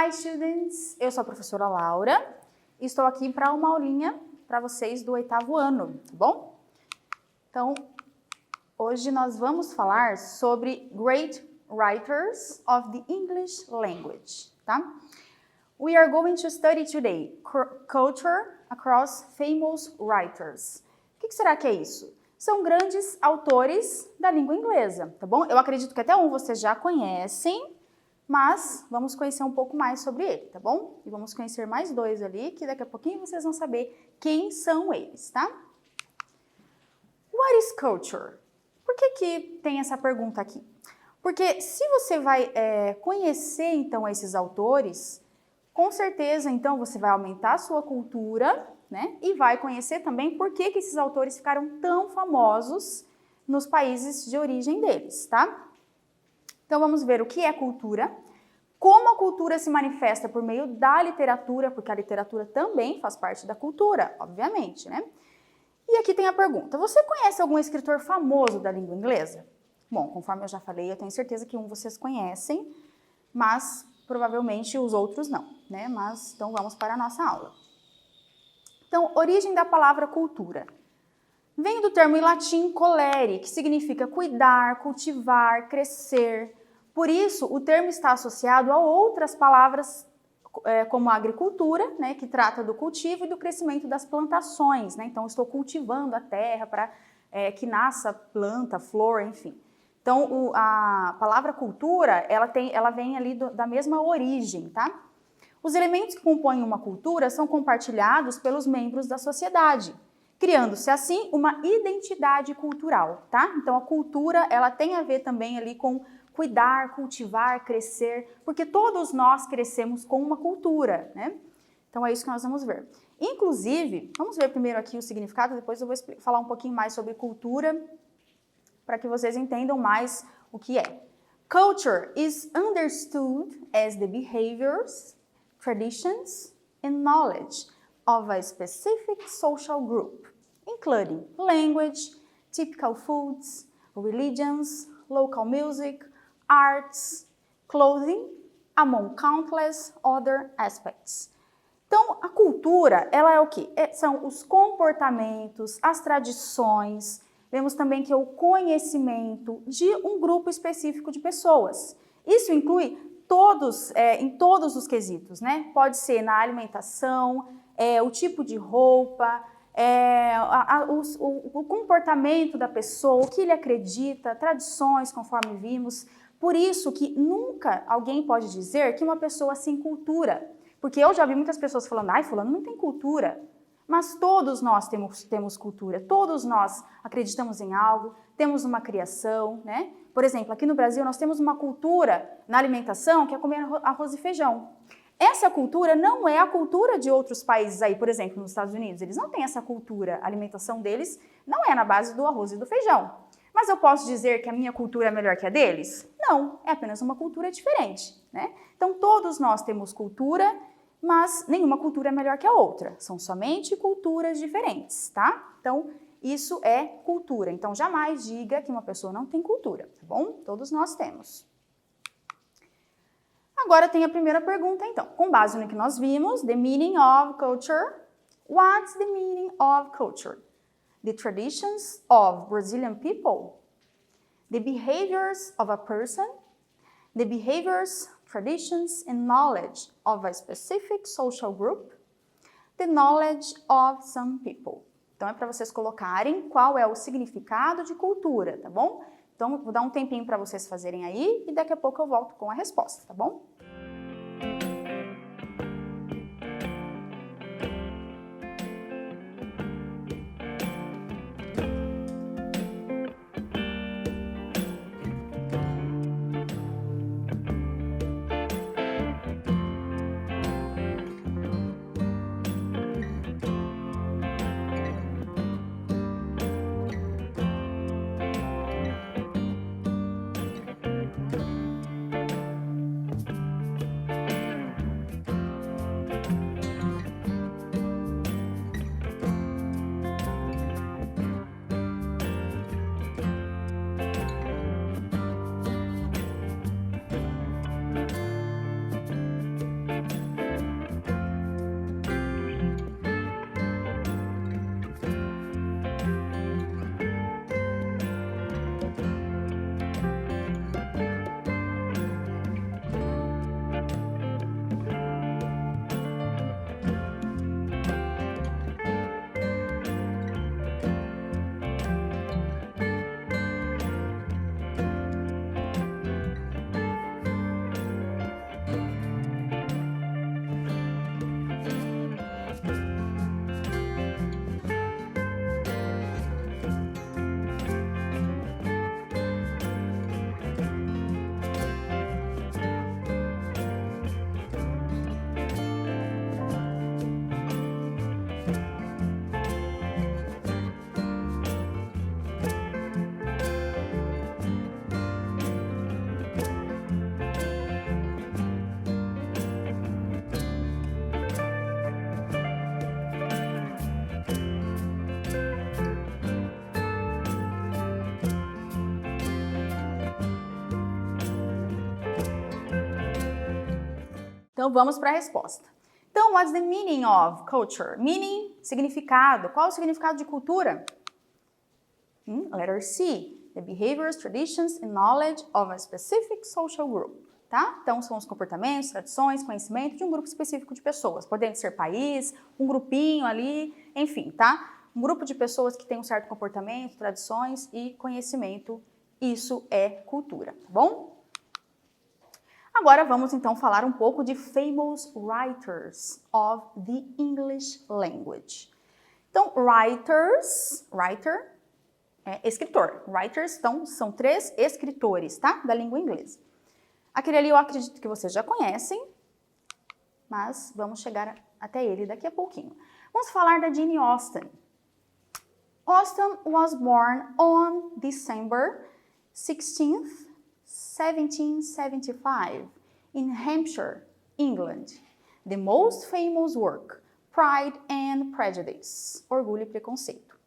Hi students, eu sou a professora Laura e estou aqui para uma aulinha para vocês do 8º ano, tá bom? Então, hoje nós vamos falar sobre Great Writers of the English Language, tá? We are going to study today culture across famous writers. O que será que é isso? São grandes autores da língua inglesa, tá bom? Eu acredito que até um vocês já conhecem, mas vamos conhecer um pouco mais sobre ele, tá bom? E vamos conhecer mais dois ali, que daqui a pouquinho vocês vão saber quem são eles, tá? What is culture? Por que tem essa pergunta aqui? Porque se você vai conhecer, então, esses autores, com certeza, então, você vai aumentar a sua cultura, né? E vai conhecer também por que esses autores ficaram tão famosos nos países de origem deles, tá? Então, vamos ver o que é cultura, como a cultura se manifesta por meio da literatura, porque a literatura também faz parte da cultura, obviamente, né? E aqui tem a pergunta, você conhece algum escritor famoso da língua inglesa? Bom, conforme eu já falei, eu tenho certeza que um vocês conhecem, mas provavelmente os outros não, né? Mas, então, vamos para a nossa aula. Então, origem da palavra cultura. Vem do termo em latim colere, que significa cuidar, cultivar, crescer. Por isso, o termo está associado a outras palavras, como a agricultura, né, que trata do cultivo e do crescimento das plantações, né? Então, estou cultivando a terra para que nasça planta, flor, enfim. Então, a palavra cultura, ela vem ali da mesma origem, tá? Os elementos que compõem uma cultura são compartilhados pelos membros da sociedade, criando-se assim uma identidade cultural, tá? Então, a cultura, ela tem a ver também ali com cuidar, cultivar, crescer, porque todos nós crescemos com uma cultura, né? Então, é isso que nós vamos ver. Inclusive, vamos ver primeiro aqui o significado, depois eu vou falar um pouquinho mais sobre cultura, para que vocês entendam mais o que é. Culture is understood as the behaviors, traditions, and knowledge of a specific social group, including language, typical foods, religions, local music, arts, clothing, among countless other aspects. Então, a cultura, ela é o quê? São os comportamentos, as tradições, vemos também que é o conhecimento de um grupo específico de pessoas. Isso inclui em todos os quesitos, né? Pode ser na alimentação, o tipo de roupa, o comportamento da pessoa, o que ele acredita, tradições, conforme vimos. Por isso que nunca alguém pode dizer que uma pessoa sem cultura, porque eu já vi muitas pessoas falando, ai, fulano não tem cultura. Mas todos nós temos cultura, todos nós acreditamos em algo, temos uma criação, né? Por exemplo, aqui no Brasil nós temos uma cultura na alimentação que é comer arroz e feijão. Essa cultura não é a cultura de outros países aí, por exemplo, nos Estados Unidos. Eles não têm essa cultura, a alimentação deles não é na base do arroz e do feijão. Mas eu posso dizer que a minha cultura é melhor que a deles? Não, é apenas uma cultura diferente, né? Então todos nós temos cultura, mas nenhuma cultura é melhor que a outra. São somente culturas diferentes, tá? Então, isso é cultura. Então, jamais diga que uma pessoa não tem cultura, tá bom? Todos nós temos. Agora tem a primeira pergunta, então. Com base no que nós vimos, the meaning of culture. What's the meaning of culture? The traditions of Brazilian people? The behaviors of a person? The behaviors, traditions, and knowledge of a specific social group, the knowledge of some people. Então, é para vocês colocarem qual é o significado de cultura, tá bom? Então, vou dar um tempinho para vocês fazerem aí e daqui a pouco eu volto com a resposta, tá bom? Então, vamos para a resposta. Então, what's the meaning of culture? Meaning, significado. Qual o significado de cultura? Letter C. The behaviors, traditions and knowledge of a specific social group. Tá? Então, são os comportamentos, tradições, conhecimento de um grupo específico de pessoas. Podendo ser país, um grupinho ali, enfim, tá? Um grupo de pessoas que tem um certo comportamento, tradições e conhecimento. Isso é cultura, tá bom? Agora vamos então falar um pouco de famous writers of the English language. Então, writer é escritor. Writers, então, são 3 escritores, tá? Da língua inglesa. Aquele ali eu acredito que vocês já conhecem, mas vamos chegar até ele daqui a pouquinho. Vamos falar da Jane Austen. Austen was born on December 16th, 1775, in Hampshire, England. The most famous work, Pride and Prejudice, Orgulho e Preconceito.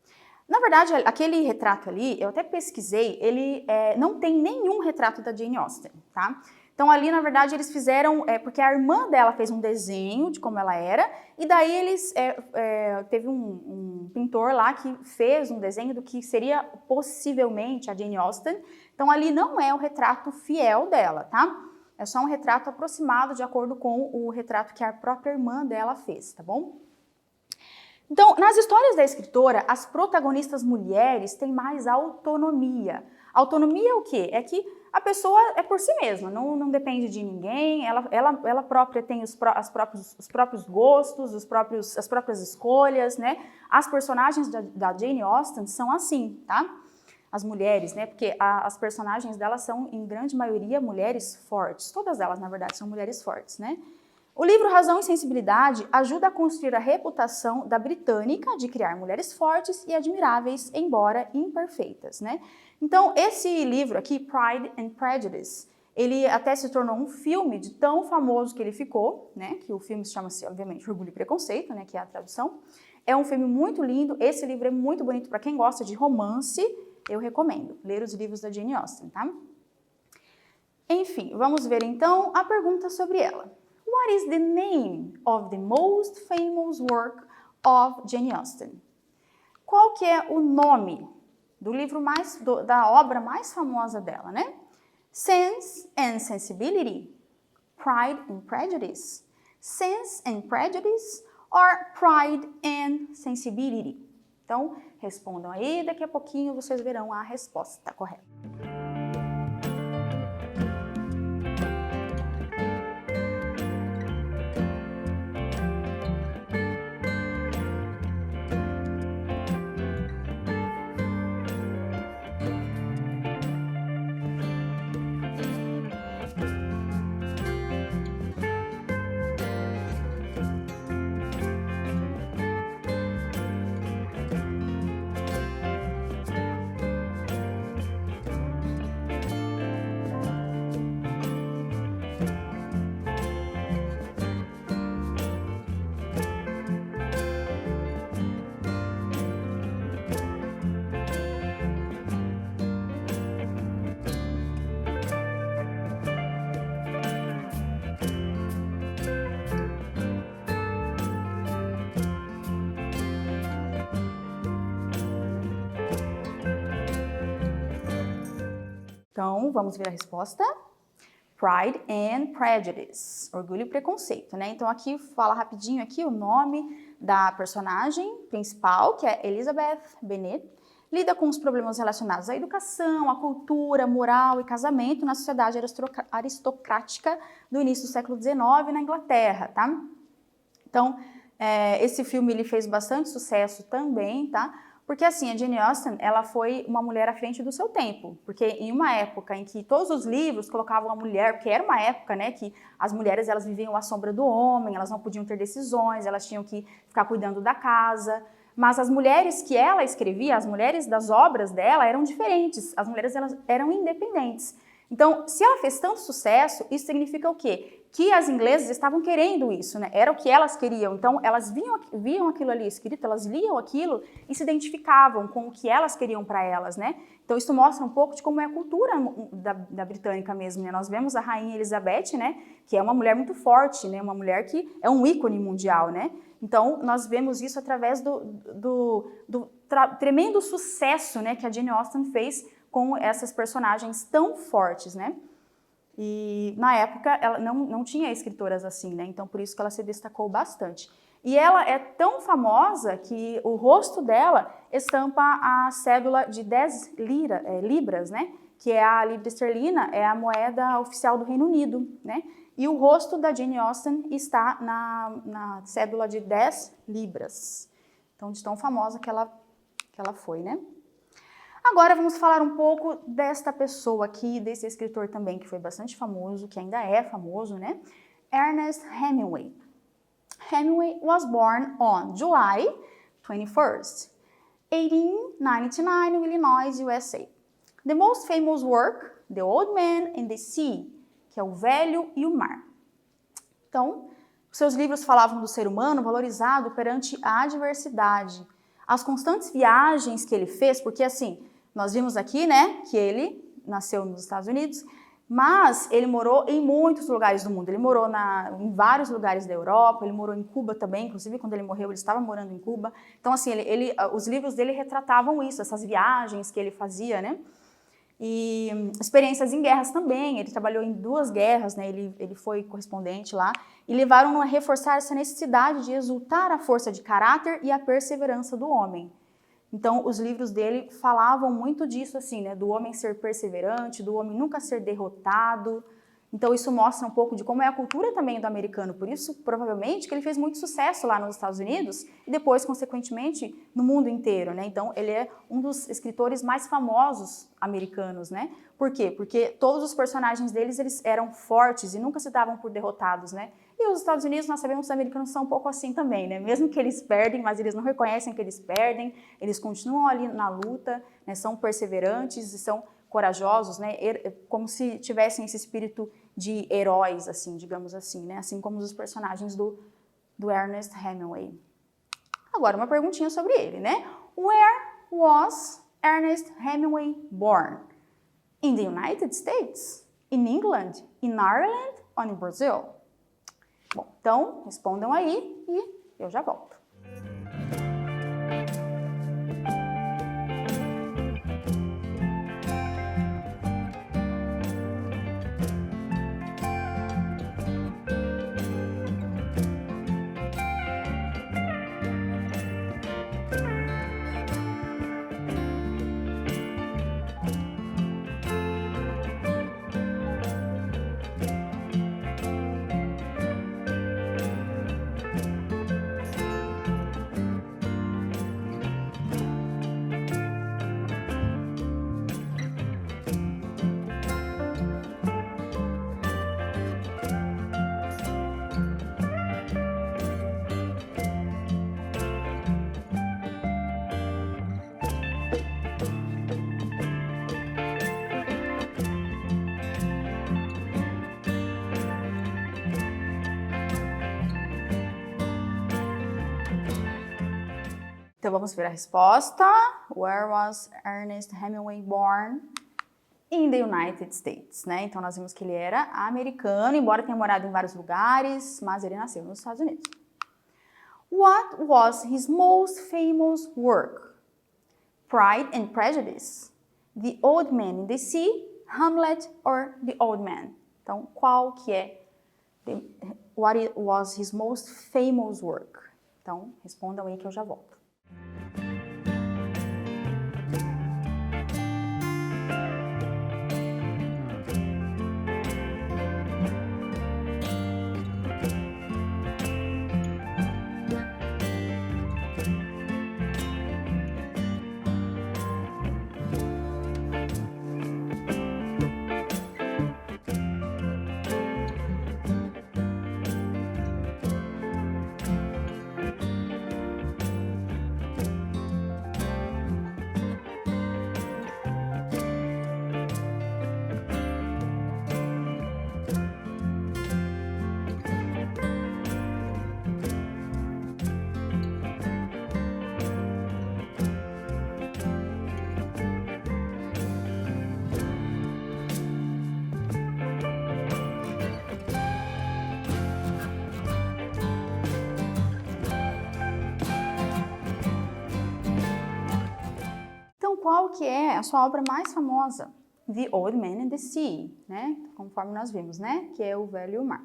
Na verdade, aquele retrato ali, eu até pesquisei, ele não tem nenhum retrato da Jane Austen, tá? Então ali, na verdade, eles fizeram, porque a irmã dela fez um desenho de como ela era, e daí eles, teve um pintor lá que fez um desenho do que seria possivelmente a Jane Austen. Então ali não é o retrato fiel dela, tá? É só um retrato aproximado de acordo com o retrato que a própria irmã dela fez, tá bom? Então, nas histórias da escritora, as protagonistas mulheres têm mais autonomia. Autonomia é o quê? É que a pessoa é por si mesma, não depende de ninguém, ela própria tem os próprios gostos, as próprias escolhas, né? As personagens da Jane Austen são assim, tá? As mulheres, né? Porque as personagens delas são, em grande maioria, mulheres fortes. Todas elas, na verdade, são mulheres fortes, né? O livro Razão e Sensibilidade ajuda a construir a reputação da britânica de criar mulheres fortes e admiráveis, embora imperfeitas, né? Então, esse livro aqui, Pride and Prejudice, ele até se tornou um filme de tão famoso que ele ficou, né? Que o filme chama-se, obviamente, Orgulho e Preconceito, né? Que é a tradução. É um filme muito lindo, esse livro é muito bonito para quem gosta de romance, eu recomendo ler os livros da Jane Austen, tá? Enfim, vamos ver então a pergunta sobre ela. What is the name of the most famous work of Jane Austen? Qual que é o nome do livro da obra mais famosa dela, né? Sense and Sensibility, Pride and Prejudice, Sense and Prejudice or Pride and Sensibility? Então, respondam aí, daqui a pouquinho vocês verão a resposta correta. Então, vamos ver a resposta. Pride and Prejudice, Orgulho e Preconceito, né? Então, aqui, fala rapidinho aqui o nome da personagem principal, que é Elizabeth Bennet, lida com os problemas relacionados à educação, à cultura, moral e casamento na sociedade aristocrática do início do século XIX na Inglaterra, tá? Então, esse filme ele fez bastante sucesso também, tá? Porque assim, a Jane Austen, ela foi uma mulher à frente do seu tempo, porque em uma época em que todos os livros colocavam a mulher, porque era uma época, né, que as mulheres elas viviam à sombra do homem, elas não podiam ter decisões, elas tinham que ficar cuidando da casa, mas as mulheres que ela escrevia, as mulheres das obras dela eram diferentes, as mulheres elas eram independentes. Então, se ela fez tanto sucesso, isso significa o quê? que as inglesas estavam querendo isso, né? Era o que elas queriam. Então, elas viam aquilo ali escrito, elas liam aquilo e se identificavam com o que elas queriam para elas, né? Então, isso mostra um pouco de como é a cultura da britânica mesmo, né? Nós vemos a Rainha Elizabeth, né? Que é uma mulher muito forte, né? Uma mulher que é um ícone mundial, né? Então, nós vemos isso através do tremendo sucesso, né? Que a Jane Austen fez com essas personagens tão fortes, né? E na época ela não tinha escritoras assim, né? Então por isso que ela se destacou bastante. E ela é tão famosa que o rosto dela estampa a cédula de 10 libras, né? Que é a libra esterlina, é a moeda oficial do Reino Unido, né? E o rosto da Jane Austen está na cédula de 10 libras. Então de tão famosa que ela foi, né? Agora vamos falar um pouco desta pessoa aqui, desse escritor também que foi bastante famoso, que ainda é famoso, né? Ernest Hemingway. Hemingway was born on July 21st, 1899 in Illinois, USA. The most famous work, The Old Man and the Sea, que é O Velho e o Mar. Então, seus livros falavam do ser humano valorizado perante a adversidade, as constantes viagens que ele fez, porque assim, nós vimos aqui, né, que ele nasceu nos Estados Unidos, mas ele morou em muitos lugares do mundo. Ele morou em vários lugares da Europa, ele morou em Cuba também, inclusive quando ele morreu ele estava morando em Cuba. Então assim, os livros dele retratavam isso, essas viagens que ele fazia, né? E experiências em guerras também, ele trabalhou em 2 guerras, né? Ele foi correspondente lá, e levaram a reforçar essa necessidade de exultar a força de caráter e a perseverança do homem. Então, os livros dele falavam muito disso, assim, né? Do homem ser perseverante, do homem nunca ser derrotado. Então, isso mostra um pouco de como é a cultura também do americano. Por isso, provavelmente, que ele fez muito sucesso lá nos Estados Unidos e depois, consequentemente, no mundo inteiro, né? Então, ele é um dos escritores mais famosos americanos, né? Por quê? Porque todos os personagens deles, eles eram fortes e nunca se davam por derrotados, né? E os Estados Unidos, nós sabemos que os americanos são um pouco assim também, né? Mesmo que eles perdem, mas eles não reconhecem que eles perdem, eles continuam ali na luta, né? São perseverantes e são corajosos, né? Como se tivessem esse espírito de heróis, assim, digamos assim, né? Assim como os personagens do Ernest Hemingway. Agora, uma perguntinha sobre ele, né? Where was Ernest Hemingway born? In the United States? In England? In Ireland? Or in Brazil? Bom, então, respondam aí e eu já volto. Então vamos ver a resposta. Where was Ernest Hemingway born? In the United States, né? Então nós vimos que ele era americano, embora tenha morado em vários lugares, mas ele nasceu nos Estados Unidos. What was his most famous work? Pride and Prejudice, The Old Man in the Sea, Hamlet or The Old Man? Então, qual que é what was his most famous work? Então, respondam aí que eu já volto. é a sua obra mais famosa? The Old Man and the Sea, né? Conforme nós vimos, né? Que é O Velho e o Mar.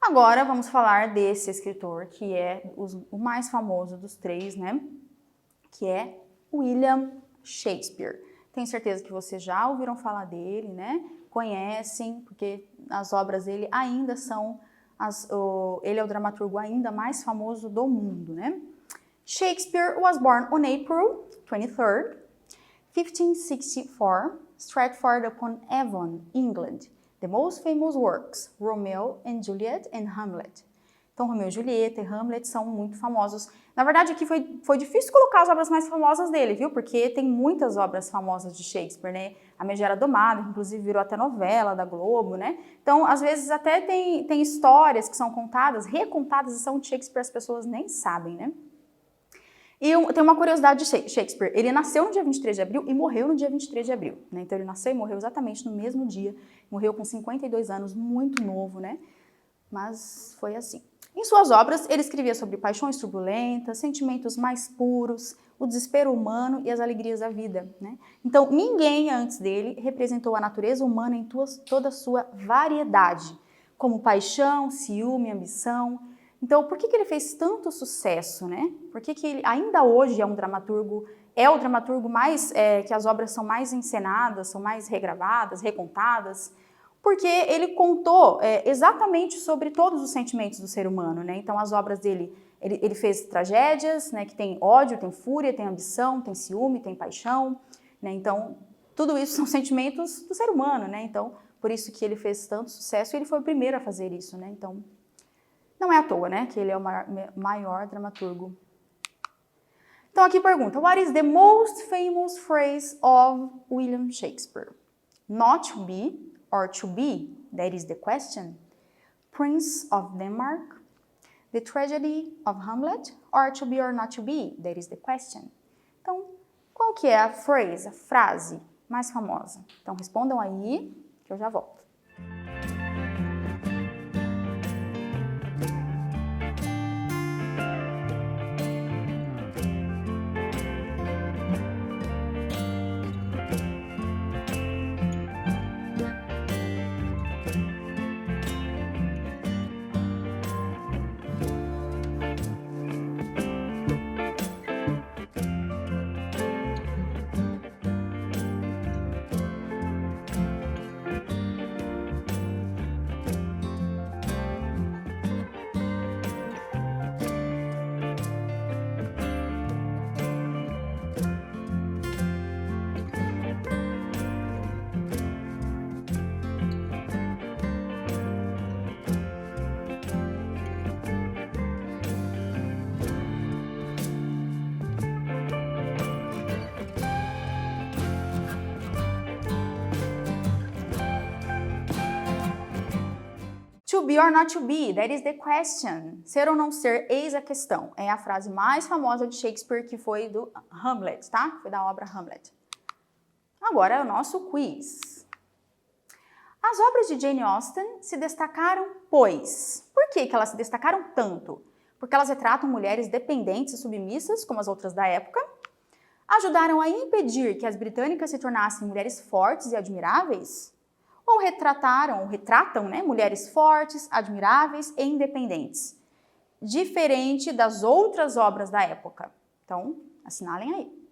Agora vamos falar desse escritor que é o mais famoso dos três, né? Que é William Shakespeare. Tenho certeza que vocês já ouviram falar dele, né? Conhecem, porque as obras dele ainda são, ele é o dramaturgo ainda mais famoso do mundo, né? Shakespeare was born on April 23rd, 1564, Stratford-upon-Avon, England. The most famous works, Romeo and Juliet and Hamlet. Então, Romeo e Julieta e Hamlet são muito famosos. Na verdade, aqui foi difícil colocar as obras mais famosas dele, viu? Porque tem muitas obras famosas de Shakespeare, né? A Megera Domada, que inclusive virou até novela da Globo, né? Então, às vezes, até tem histórias que são contadas, recontadas, e são de Shakespeare, as pessoas nem sabem, né? E tem uma curiosidade de Shakespeare. Ele nasceu no dia 23 de abril e morreu no dia 23 de abril, né? Então, ele nasceu e morreu exatamente no mesmo dia. Morreu com 52 anos, muito novo, né? Mas foi assim. Em suas obras, ele escrevia sobre paixões turbulentas, sentimentos mais puros, o desespero humano e as alegrias da vida, né? Então, ninguém antes dele representou a natureza humana em toda a sua variedade, como paixão, ciúme, ambição. Então, por que ele fez tanto sucesso, né? Por que ele ainda hoje é o dramaturgo mais, que as obras são mais encenadas, são mais regravadas, recontadas? Porque ele contou exatamente sobre todos os sentimentos do ser humano, né? Então, as obras dele, ele fez tragédias, né? Que tem ódio, tem fúria, tem ambição, tem ciúme, tem paixão, né? Então, tudo isso são sentimentos do ser humano, né? Então, por isso que ele fez tanto sucesso e ele foi o primeiro a fazer isso, né? Então, não é à toa, né? Que ele é o maior dramaturgo. Então, aqui pergunta, what is the most famous phrase of William Shakespeare? Not to be or to be, that is the question. Prince of Denmark, the tragedy of Hamlet, or to be or not to be, that is the question. Então, qual que é a frase mais famosa? Então, respondam aí, que eu já volto. To be or not to be, that is the question. Ser ou não ser, eis a questão. É a frase mais famosa de Shakespeare, que foi do Hamlet, tá? Foi da obra Hamlet. Agora é o nosso quiz. As obras de Jane Austen se destacaram, pois... Por que elas se destacaram tanto? Porque elas retratam mulheres dependentes e submissas, como as outras da época, ajudaram a impedir que as britânicas se tornassem mulheres fortes e admiráveis, ou retratam, né, mulheres fortes, admiráveis e independentes, diferente das outras obras da época. Então, assinalem aí.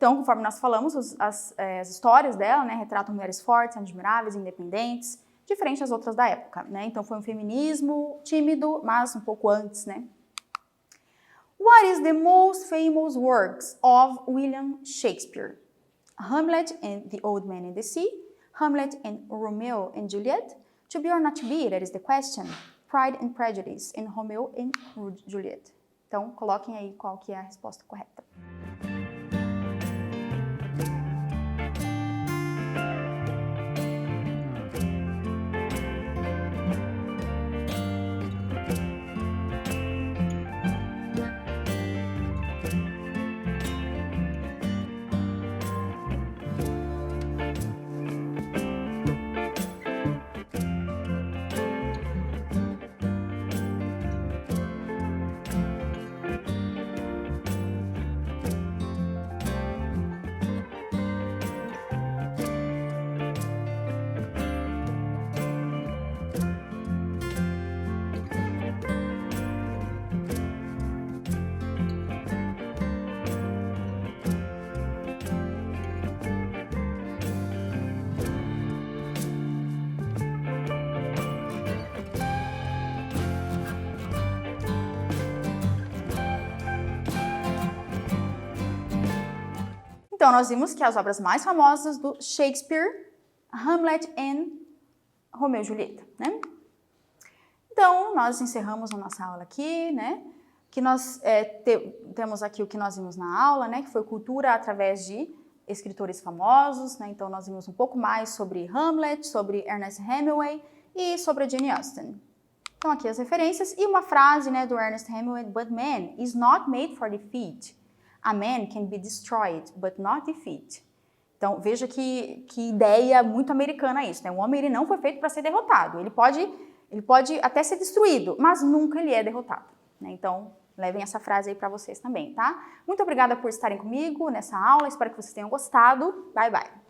Então, conforme nós falamos, as histórias dela, né, retratam mulheres fortes, admiráveis, independentes, diferente das outras da época, né? Então, foi um feminismo tímido, mas um pouco antes, né? What is the most famous works of William Shakespeare? Hamlet and the Old Man and the Sea, Hamlet and Romeo and Juliet, To Be or Not to Be, that is the question, Pride and Prejudice, and Romeo and Juliet. Então, coloquem aí qual que é a resposta correta. Então, nós vimos que as obras mais famosas do Shakespeare, Hamlet e Romeu e Julieta, né? Então, nós encerramos a nossa aula aqui, né? Que nós temos aqui o que nós vimos na aula, né? Que foi cultura através de escritores famosos, né? Então, nós vimos um pouco mais sobre Hamlet, sobre Ernest Hemingway e sobre a Jane Austen. Então, aqui as referências e uma frase, né, do Ernest Hemingway: But man is not made for defeat. A man can be destroyed, but not defeat. Então, veja que ideia muito americana isso, né? O homem ele não foi feito para ser derrotado. Ele pode até ser destruído, mas nunca ele é derrotado, né? Então, levem essa frase aí para vocês também, tá? Muito obrigada por estarem comigo nessa aula. Espero que vocês tenham gostado. Bye, bye.